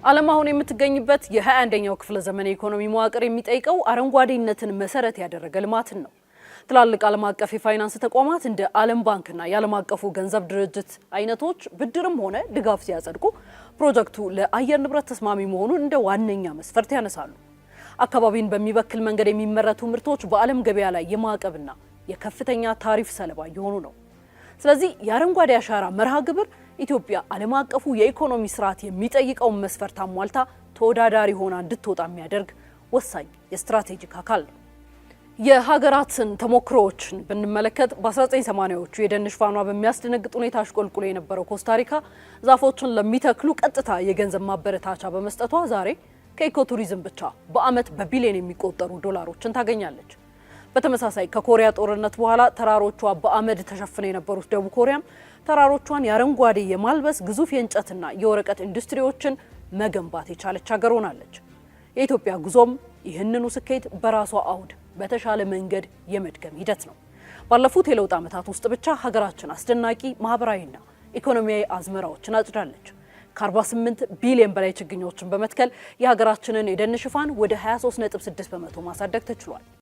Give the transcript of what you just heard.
ዓለም አሁን የምትገኝበት የ21ኛው ክፍለ ዘመን ኢኮኖሚ መዋቅር የሚጠይቀው አረንጓዴነትን መሰረት ያደረገ ልማትን ነው። ትላልቅ ዓለም አቀፍ የፋይናንስ ተቋማት እንደ ዓለም ባንክና የዓለም አቀፉ ገንዘብ ድርጅት አይነቶች ብድርም ሆነ ድጋፍ ሲያጸድቁ ፕሮጀክቱ ለአየር ንብረት ተስማሚ መሆኑን እንደ ዋነኛ መስፈርት ያነሳሉ። አካባቢን በሚበክል መንገድ የሚመረቱ ምርቶች በዓለም ገበያ ላይ የማዕቀብና የከፍተኛ ታሪፍ ሰለባ እየሆኑ ነው። ስለዚህ የአረንጓዴ አሻራ መርሃ ግብር ኢትዮጵያ ዓለም አቀፉ የኢኮኖሚ ስርዓት የሚጠይቀውን መስፈርት አሟልታ ተወዳዳሪ ሆና እንድትወጣ የሚያደርግ ወሳኝ የስትራቴጂክ አካል ነው። የሀገራትን ተሞክሮዎችን ብንመለከት በ1980ዎቹ የደን ሽፋኗ በሚያስደነግጥ ሁኔታ አሽቆልቁሎ የነበረው ኮስታሪካ ዛፎችን ለሚተክሉ ቀጥታ የገንዘብ ማበረታቻ በመስጠቷ ዛሬ ከኢኮቱሪዝም ብቻ በዓመት በቢሊዮን የሚቆጠሩ ዶላሮችን ታገኛለች። በተመሳሳይ ከኮሪያ ጦርነት በኋላ ተራሮቿ በአመድ ተሸፍነው የነበሩት ደቡብ ኮሪያም ተራሮቿን የአረንጓዴ የማልበስ ግዙፍ የእንጨትና የወረቀት ኢንዱስትሪዎችን መገንባት የቻለች ሀገር ሆናለች። የኢትዮጵያ ጉዞም ይህንኑ ስኬት በራሷ አውድ በተሻለ መንገድ የመድገም ሂደት ነው። ባለፉት የለውጥ ዓመታት ውስጥ ብቻ ሀገራችን አስደናቂ ማህበራዊና ኢኮኖሚያዊ አዝመራዎችን አጭዳለች። ከ48 ቢሊዮን በላይ ችግኞችን በመትከል የሀገራችንን የደን ሽፋን ወደ 23.6 በመቶ ማሳደግ ተችሏል።